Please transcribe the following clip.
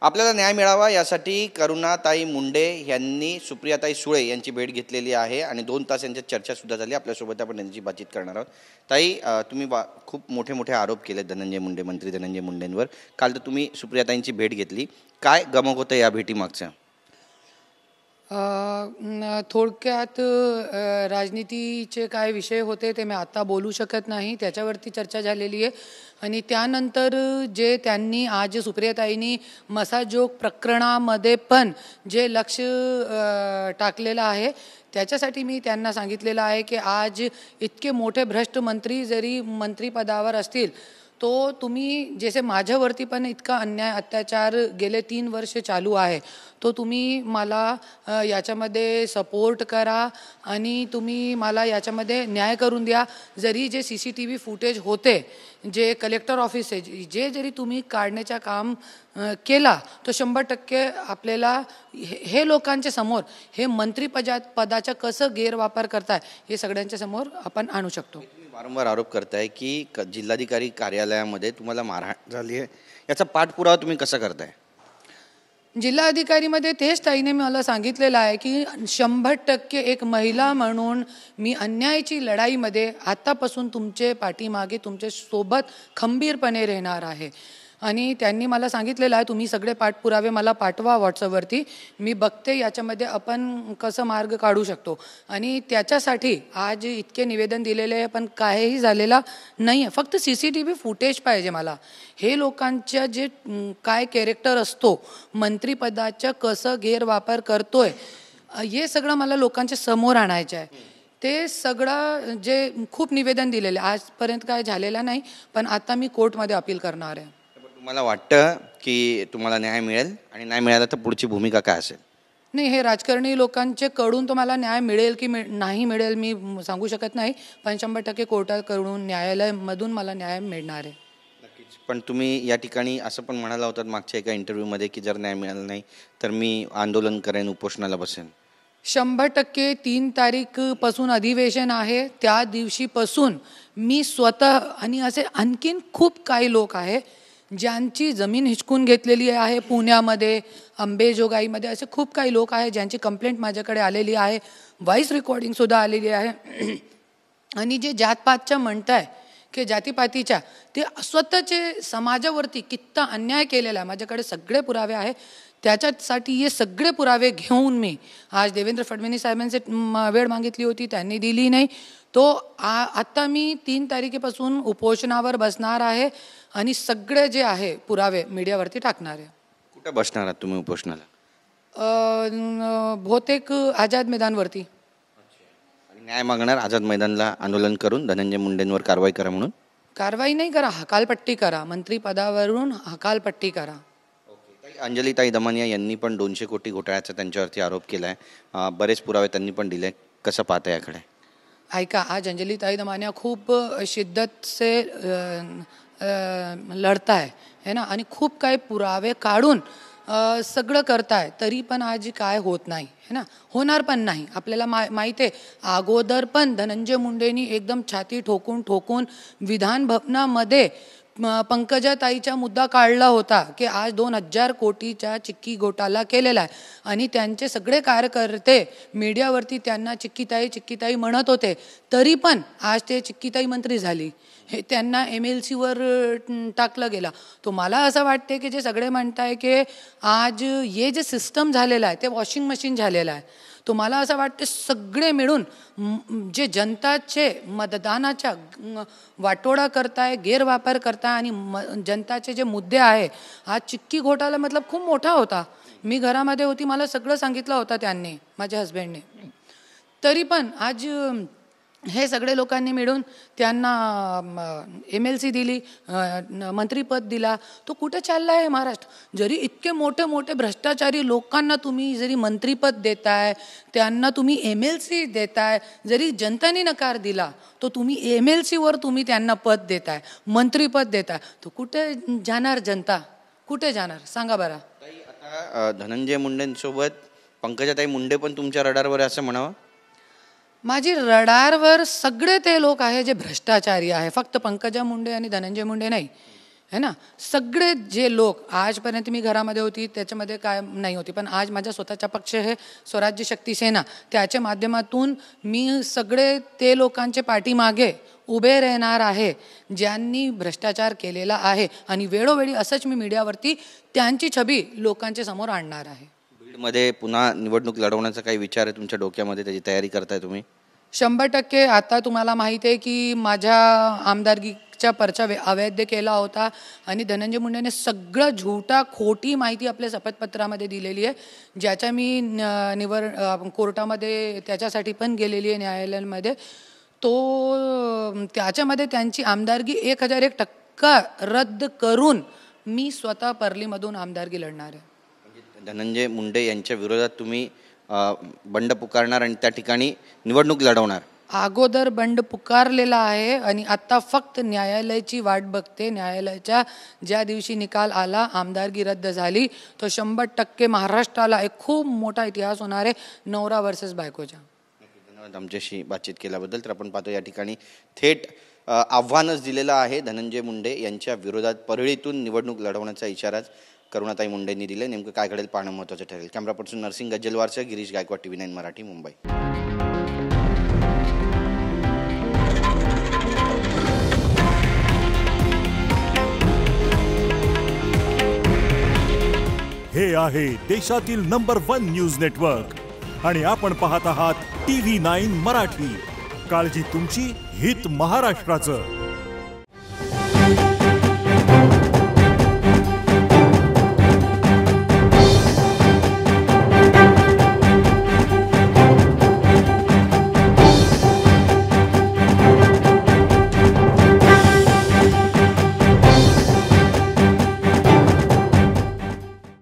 आपल्याला न्याय मिळावा यासाठी करुणाताई मुंडे यांनी सुप्रियाताई सुळे यांची भेट घेतलेली आहे आणि 2 तास यांच्यात चर्चा सुद्धा झाली. आपल्यासोबत आपण यांची बातचीत करणार आहोत. ताई, तुम्ही खूप मोठे मोठे आरोप केले धनंजय मुंडे, मंत्री धनंजय मुंडेंवर. काल तर तुम्ही सुप्रियाताईंची भेट घेतली. काय गमक होतं या भेटीमागचं? थोडक्यात राजनीतीचे काय विषय होते ते मी आता बोलू शकत नाही, त्याच्यावरती चर्चा झालेली आहे. आणि त्यानंतर जे त्यांनी आज सुप्रियाताईंनी मसाजोग प्रकरणामध्ये पण जे लक्ष टाकलेलं आहे त्याच्यासाठी मी त्यांना सांगितलेलं आहे की आज इतके मोठे भ्रष्ट मंत्री जरी मंत्रिपदावर असतील तो तुम्ही जसे माझ्यावरती पण इतका अन्याय अत्याचार गेले 3 वर्ष चालू आहे, तो तुम्ही मला याच्यामध्ये सपोर्ट करा आणि तुम्ही मला याच्यामध्ये न्याय करून द्या. जरी जे CCTV फुटेज होते, जे कलेक्टर ऑफिस आहे, जे जरी तुम्ही काढण्याचं काम केला तो 100% आपल्याला हे लोकांच्या समोर हे मंत्रिपदाचा कसं गैरवापर करताय हे सगळ्यांच्या समोर आपण आणू शकतो. वारंवार आरोप करताय की जिल्हाधिकारी कार्यालयामध्ये तुम्हाला मारहाण झाली आहे, याचा पाठपुरावा तुम्ही कसा करताय? जिल्हाधिकारीमध्ये तेच ताईने मला सांगितलेलं आहे की 100% एक महिला म्हणून मी अन्यायाची लढाईमध्ये आतापासून तुमचे पाठीमागे तुमच्या सोबत खंबीरपणे राहणार आहे. आणि त्यांनी मला सांगितलेलं आहे तुम्ही सगळे पाठपुरावे मला पाठवा व्हॉट्सअपवरती, मी बघते याच्यामध्ये आपण कसं मार्ग काढू शकतो. आणि त्याच्यासाठी आज इतके निवेदन दिलेले आहे पण काहीही झालेला नाही आहे. फक्त CCTV फुटेज पाहिजे मला. हे लोकांच्या जे काय कॅरेक्टर असतो, मंत्रिपदाचा कसं गैरवापर करतोय, हे सगळं मला लोकांच्या समोर आणायचं आहे. ते सगळं जे खूप निवेदन दिलेले आजपर्यंत काय झालेलं नाही, पण आता मी कोर्टमध्ये अपील करणार आहे. तुम्हाला वाटतं की तुम्हाला न्याय मिळेल आणि नाही मिळाला तर पुढची भूमिका काय असेल? नाही, हे राजकारणी लोकांचे कडून तुम्हाला न्याय मिळेल की नाही मिळेल मी सांगू शकत नाही, पण 100% कोर्टाकडून न्यायालयामधून मला न्याय मिळणार आहे. नक्कीच. पण तुम्ही या ठिकाणी असं पण म्हणाला होतात मागच्या एका इंटरव्ह्यूमध्ये की जर न्याय मिळाला नाही तर मी आंदोलन करेन, उपोषणाला बसेन. 100% 3 तारीखपासून अधिवेशन आहे, त्या दिवशीपासून मी स्वतः आणि असे आणखीन खूप काही लोक आहे ज्यांची जमीन हिसकून घेतलेली आहे पुण्यामध्ये, अंबेजोगाईमध्ये, असे खूप काही लोक आहे ज्यांची कंप्लेंट माझ्याकडे आलेली आहे, व्हॉइस रेकॉर्डिंगसुद्धा आलेली आहे. आणि जे जातपातच्या म्हणताय की जातीपातीच्या, ते स्वतःचे समाजावरती कित्ता अन्याय केलेला आहे, माझ्याकडे सगळे पुरावे आहे. त्याच्यासाठी हे सगळे पुरावे घेऊन मी आज देवेंद्र फडणवीस साहेबांचे वेळ मागितली होती, त्यांनी दिली नाही. तो आत्ता मी 3 तारखेपासून उपोषणावर बसणार आहे आणि सगळे जे आहे पुरावे मीडियावरती टाकणार आहे. कुठे बसणार आहात तुम्ही उपोषणाला? बहुतेक आझाद मैदानवरती. आणि न्याय मागणार आझाद मैदानला आंदोलन करून धनंजय मुंडेंवर कारवाई करा म्हणून? कारवाई नाही करा, हकालपट्टी करा, मंत्रिपदावरून हकालपट्टी करा. अंजलीताई दमानिया यांनी पण 200 कोटी घोटाळ्याचा त्यांच्यावरती आरोप केला आहे, बरेच पुरावे त्यांनी पण दिले. कसं पाहता याकडे? ऐका, आज अंजलीताई दमानिया खूप शिद्दत से लढताय है ना, आणि खूप काही पुरावे काढून सगळं करताय, तरी पण आज काय होत नाही है ना, होणार पण नाही. आपल्याला माहिती आहे अगोदर पण धनंजय मुंडेंनी एकदम छाती ठोकून ठोकून विधान भवनामध्ये पंकजाताईचा मुद्दा काढला होता की आज 2000 कोटीचा चिक्की घोटाळा केलेला आहे. आणि त्यांचे सगळे कार्यकर्ते मीडियावरती त्यांना चिक्कीताई म्हणत होते, तरी पण आज ते चिक्कीताई मंत्री झाली. हे त्यांना MLCवर टाकलं गेलं. तो मला असं वाटते की जे सगळे म्हणताय की आज हे जे सिस्टम झालेलं आहे ते वॉशिंग मशीन झालेलं आहे. तो मला असं वाटतं सगळे मिळून जे जनताचे मतदानाचा वाटोळा करताय, गैरवापर करताय आणि जनताचे जे मुद्दे आहे, आज चिक्की घोटाळा मतलब खूप मोठा होता. मी घरामध्ये होती, मला सगळं सांगितलं होतं त्यांनी, माझ्या हस्बंडने. तरी पण आज हे सगळे लोकांनी मिळून त्यांना MLC दिली, मंत्रीपद दिला. तो कुठे चालला आहे महाराष्ट्र? जरी इतके मोठे मोठे भ्रष्टाचारी लोकांना तुम्ही जरी मंत्रीपद देताय, त्यांना तुम्ही MLC देताय, जरी जनतेने नकार दिला तो तुम्ही MLCवर तुम्ही त्यांना पद देताय, मंत्रीपद देताय, तो कुठे जाणार जनता? कुठे जाणार सांगा बरं? आता धनंजय मुंडेंसोबत पंकजाताई मुंडे पण तुमच्या रडारवर आहे असं म्हणावं? माझी रडारवर सगळे ते लोक आहे जे भ्रष्टाचारी आहे, फक्त पंकजा मुंडे आणि धनंजय मुंडे नाही. है ना. सगळे जे लोक आजपर्यंत मी घरामध्ये होती त्याच्यामध्ये काय नाही होती, पण आज माझ्या स्वतःचा पक्ष आहे स्वराज्य शक्ती सेना, त्याच्या माध्यमातून मी सगळे ते लोकांचे पाठीमागे उभे राहणार आहे ज्यांनी भ्रष्टाचार केलेला आहे, आणि वेळोवेळी असंच मी मीडियावरती त्यांची छबी लोकांच्या समोर आणणार आहे. बीडमध्ये पुन्हा निवडणूक लढवण्याचा काही विचार आहे तुमच्या डोक्यामध्ये, त्याची तयारी करताय तुम्ही? 100%. आता तुम्हाला माहिती आहे की माझ्या आमदारकीचा पर्चा अवैध केला होता आणि धनंजय मुंडेने सगळं झूटा खोटी माहिती आपल्या शपथपत्रामध्ये दिलेली आहे, ज्याच्या मी कोर्टामध्ये त्याच्यासाठी पण गेलेली आहे न्यायालयामध्ये. त्याच्यामध्ये त्यांची आमदारकी 1001% रद्द करून मी स्वतः परलीमधून आमदारकी लढणार आहे. धनंजय मुंडे यांच्या विरोधात तुम्ही बंड पुकारणार आणि त्या ठिकाणी निवडणूक लढवणार? अगोदर बंड पुकारलेला आहे आणि आता फक्त न्यायालयाची वाट बघते. न्यायालयाच्या ज्या दिवशी निकाल आला, आमदारकी रद्द झाली, तो 100% महाराष्ट्राला एक खूप मोठा इतिहास होणार आहे नवरा वर्सेस बायकोच्या. धन्यवाद आमच्याशी बातचीत केल्याबद्दल. तर आपण पाहतो या ठिकाणी थेट आव्हानच दिलेलं आहे धनंजय मुंडे यांच्या विरोधात परळीतून निवडणूक लढवण्याचा इशाराच करुणाताई मुंडेंनी दिले. नेमकं काय घडेल पाहणं महत्त्वाचं ठरेल. कॅमेरा पर्सन नरसिंग गज्जलवारसह गिरीश गायकवाड, TV9 मराठी, मुंबई. हे आहे देशातील नंबर 1 न्यूज नेटवर्क आणि आपण पाहत आहात TV9 मराठी. काळजी तुमची, हित महाराष्ट्राचं.